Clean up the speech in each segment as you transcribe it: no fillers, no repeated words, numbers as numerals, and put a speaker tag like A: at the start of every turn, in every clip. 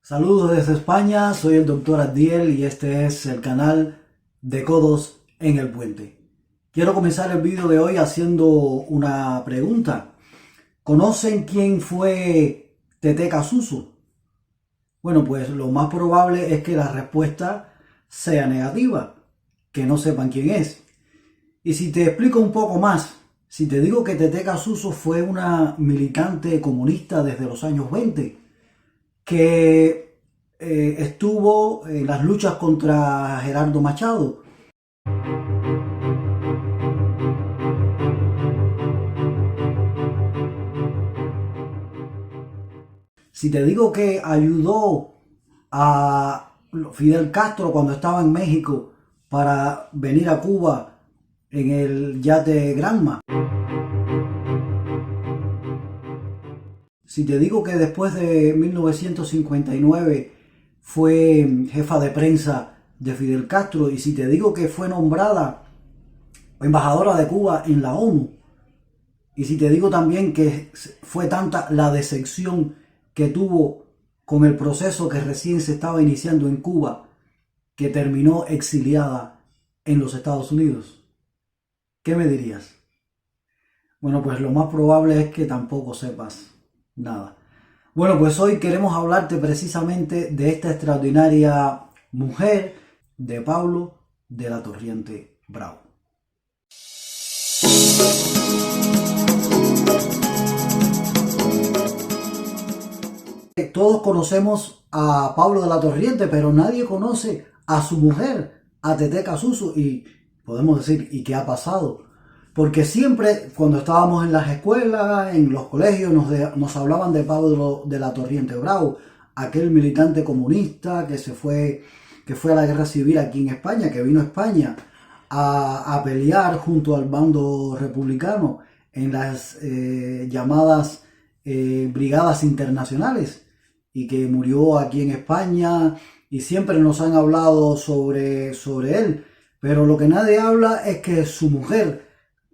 A: Saludos desde España, soy el Dr. Abdiel y este es el canal de Codos en el Puente. Quiero comenzar el vídeo de hoy haciendo una pregunta. ¿Conocen quién fue Tete Casuso? Bueno, pues lo más probable es que la respuesta sea negativa, que no sepan quién es. Y si te explico un poco más, si te digo que Tete Casuso fue una militante comunista desde los años 20, que estuvo en las luchas contra Gerardo Machado. Si te digo que ayudó a Fidel Castro cuando estaba en México para venir a Cuba en el yate Granma. Si te digo que después de 1959 fue jefa de prensa de Fidel Castro, y si te digo que fue nombrada embajadora de Cuba en la ONU, y si te digo también que fue tanta la decepción que tuvo con el proceso que recién se estaba iniciando en Cuba, que terminó exiliada en los Estados Unidos, ¿qué me dirías? Bueno, pues lo más probable es que tampoco sepas nada. Bueno, pues hoy queremos hablarte precisamente de esta extraordinaria mujer, de Pablo de la Torriente Bravo. Todos conocemos a Pablo de la Torriente, pero nadie conoce a su mujer, a Tete Casuso, y podemos decir, ¿y qué ha pasado? Porque siempre cuando estábamos en las escuelas, en los colegios, nos hablaban de Pablo de la Torriente Bravo, aquel militante comunista que fue a la guerra civil aquí en España, que vino a España a pelear junto al bando republicano en las llamadas brigadas internacionales, y que murió aquí en España, y siempre nos han hablado sobre él. Pero lo que nadie habla es que su mujer,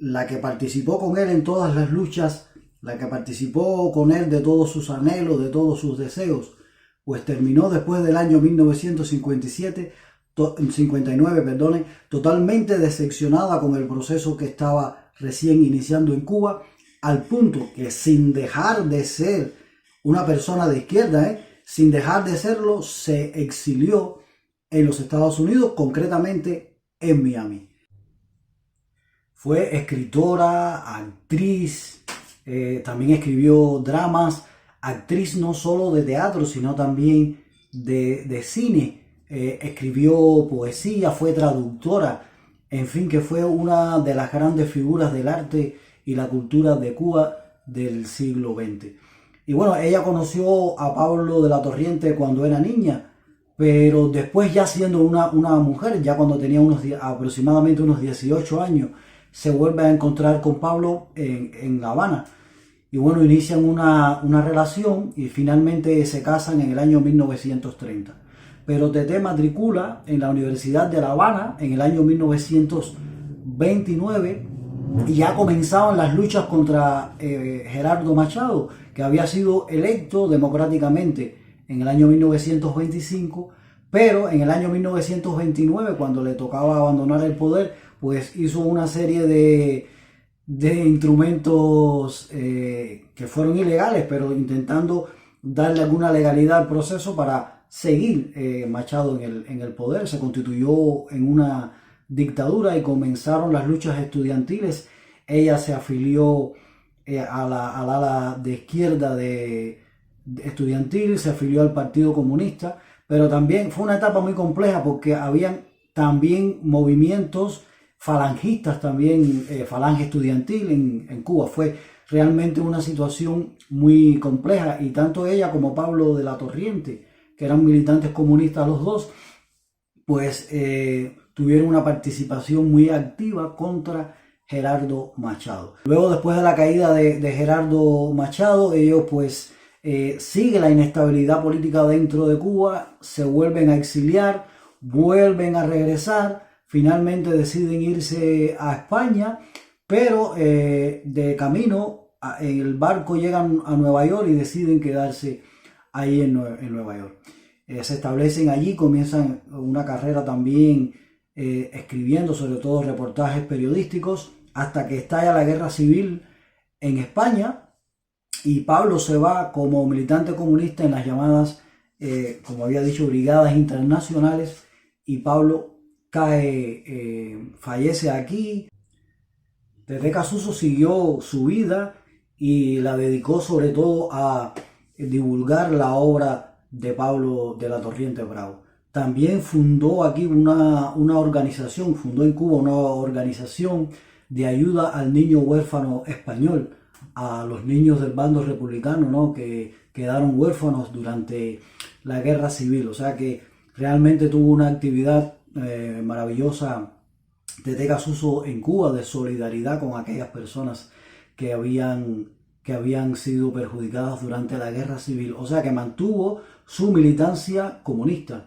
A: la que participó con él en todas las luchas, la que participó con él de todos sus anhelos, de todos sus deseos, pues terminó después del año 1959, totalmente decepcionada con el proceso que estaba recién iniciando en Cuba, al punto que, sin dejar de ser una persona de izquierda, sin dejar de serlo, se exilió en los Estados Unidos, concretamente en Miami. Fue escritora, actriz, también escribió dramas, actriz no solo de teatro, sino también de cine. Escribió poesía, fue traductora, en fin, que fue una de las grandes figuras del arte y la cultura de Cuba del siglo XX. Y bueno, ella conoció a Pablo de la Torriente cuando era niña, pero después, ya siendo una mujer, ya cuando tenía aproximadamente unos 18 años, se vuelve a encontrar con Pablo en La Habana. Y bueno, inician una relación y finalmente se casan en el año 1930. Pero Tete matricula en la Universidad de La Habana en el año 1929, y ya comenzaban las luchas contra Gerardo Machado, que había sido electo democráticamente en el año 1925, pero en el año 1929, cuando le tocaba abandonar el poder, pues hizo una serie de instrumentos que fueron ilegales, pero intentando darle alguna legalidad al proceso para seguir Machado en el poder. Se constituyó en una dictadura y comenzaron las luchas estudiantiles. Ella se afilió al ala de izquierda estudiantil, se afilió al Partido Comunista, pero también fue una etapa muy compleja porque habían también movimientos falangistas, también falange estudiantil en Cuba. Fue realmente una situación muy compleja, y tanto ella como Pablo de la Torriente, que eran militantes comunistas los dos, pues tuvieron una participación muy activa contra Gerardo Machado. Luego, después de la caída de Gerardo Machado, ellos pues sigue la inestabilidad política dentro de Cuba, se vuelven a exiliar, vuelven a regresar, finalmente deciden irse a España, pero de camino en el barco llegan a Nueva York y deciden quedarse ahí en Nueva York. se establecen allí, comienzan una carrera también escribiendo sobre todo reportajes periodísticos, hasta que estalla la guerra civil en España y Pablo se va como militante comunista en las llamadas, como había dicho, brigadas internacionales, y Pablo fallece aquí. Tete Casuso siguió su vida y la dedicó sobre todo a divulgar la obra de Pablo de la Torriente Bravo. También fundó aquí una organización, fundó en Cuba una organización de ayuda al niño huérfano español, a los niños del bando republicano, ¿no?, que quedaron huérfanos durante la guerra civil. O sea que realmente tuvo una actividad maravillosa Tete Casuso en Cuba, de solidaridad con aquellas personas que habían sido perjudicadas durante la guerra civil. O sea que mantuvo su militancia comunista.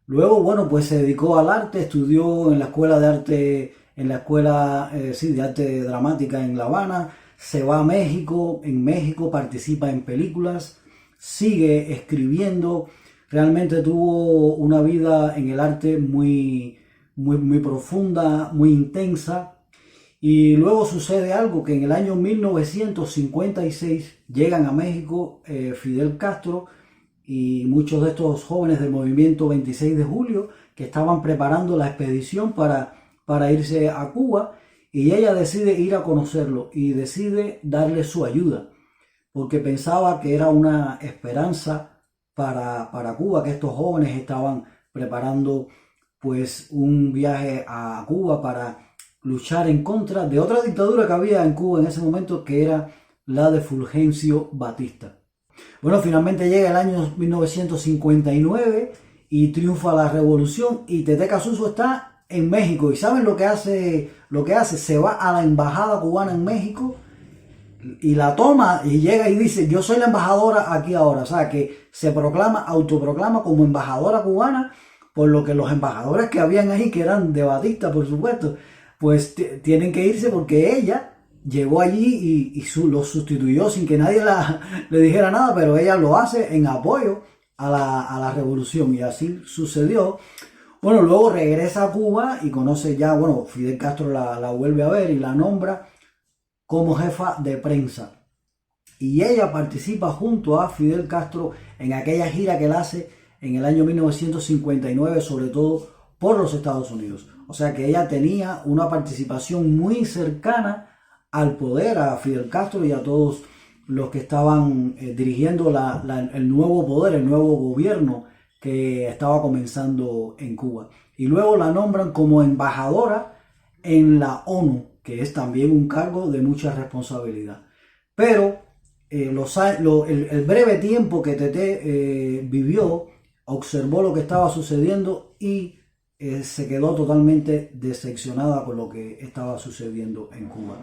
A: Luego, bueno, pues se dedicó al arte, estudió en la escuela de arte, de arte dramática en La Habana, se va a México, en México participa en películas, sigue escribiendo. Realmente tuvo una vida en el arte muy profunda, muy intensa. Y luego sucede algo, que en el año 1956 llegan a México Fidel Castro y muchos de estos jóvenes del movimiento 26 de julio que estaban preparando la expedición para irse a Cuba, y ella decide ir a conocerlo y decide darle su ayuda porque pensaba que era una esperanza para Cuba, que estos jóvenes estaban preparando pues un viaje a Cuba para luchar en contra de otra dictadura que había en Cuba en ese momento, que era la de Fulgencio Batista. Bueno, finalmente llega el año 1959 y triunfa la revolución y Tete Casuso está en México. ¿Y saben lo que hace? Se va a la embajada cubana en México y la toma y llega y dice: yo soy la embajadora aquí ahora. O sea que se autoproclama como embajadora cubana, por lo que los embajadores que habían ahí, que eran de Batista por supuesto, pues tienen que irse porque ella llegó allí y lo sustituyó sin que nadie le dijera nada, pero ella lo hace en apoyo a la revolución, y así sucedió. Bueno, luego regresa a Cuba y conoce ya, bueno, Fidel Castro la vuelve a ver y la nombra como jefa de prensa. Y ella participa junto a Fidel Castro en aquella gira que él hace en el año 1959, sobre todo por los Estados Unidos. O sea que ella tenía una participación muy cercana al poder, a Fidel Castro y a todos los que estaban dirigiendo el nuevo poder, el nuevo gobierno que estaba comenzando en Cuba. Y luego la nombran como embajadora en la ONU, que es también un cargo de mucha responsabilidad. Pero el breve tiempo que Tete vivió, observó lo que estaba sucediendo y se quedó totalmente decepcionada con lo que estaba sucediendo en Cuba.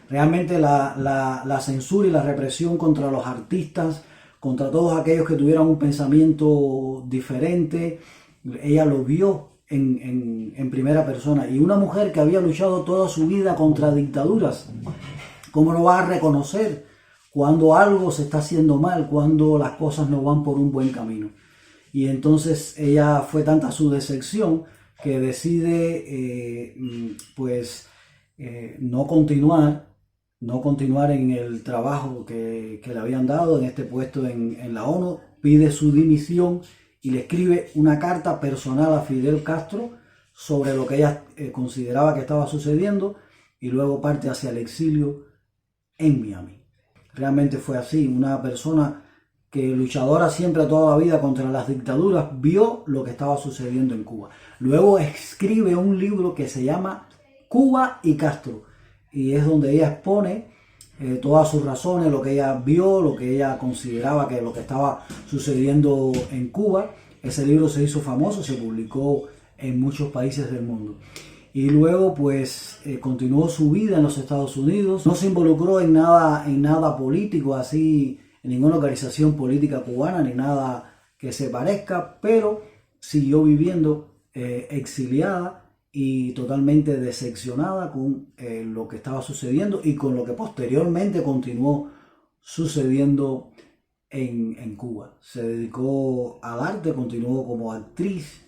A: Realmente la censura y la represión contra los artistas, contra todos aquellos que tuvieran un pensamiento diferente, ella lo vio en primera persona. Y una mujer que había luchado toda su vida contra dictaduras, ¿cómo no va a reconocer cuando algo se está haciendo mal, cuando las cosas no van por un buen camino? Y entonces ella fue tanta su decepción que decide no continuar en el trabajo que le habían dado en este puesto en la ONU, pide su dimisión y le escribe una carta personal a Fidel Castro sobre lo que ella consideraba que estaba sucediendo, y luego parte hacia el exilio en Miami. Realmente fue así, una persona que, luchadora siempre toda la vida contra las dictaduras, vio lo que estaba sucediendo en Cuba. Luego escribe un libro que se llama Cuba y Castro, y es donde ella expone todas sus razones, lo que ella vio, lo que ella consideraba que lo que estaba sucediendo en Cuba. Ese libro se hizo famoso, se publicó en muchos países del mundo. Y luego pues continuó su vida en los Estados Unidos. No se involucró en nada político, así, en ninguna organización política cubana, ni nada que se parezca, pero siguió viviendo exiliada y totalmente decepcionada con lo que estaba sucediendo y con lo que posteriormente continuó sucediendo en Cuba. Se dedicó al arte, continuó como actriz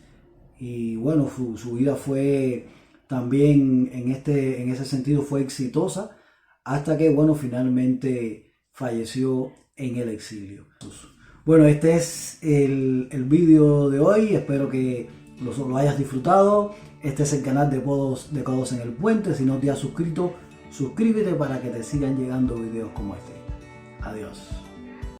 A: y bueno, su vida fue también en ese sentido fue exitosa hasta que bueno, finalmente falleció en el exilio. Bueno, este es el vídeo de hoy, espero que lo hayas disfrutado. Este es el canal de Codos en el Puente. Si no te has suscrito, suscríbete para que te sigan llegando videos como este. Adiós.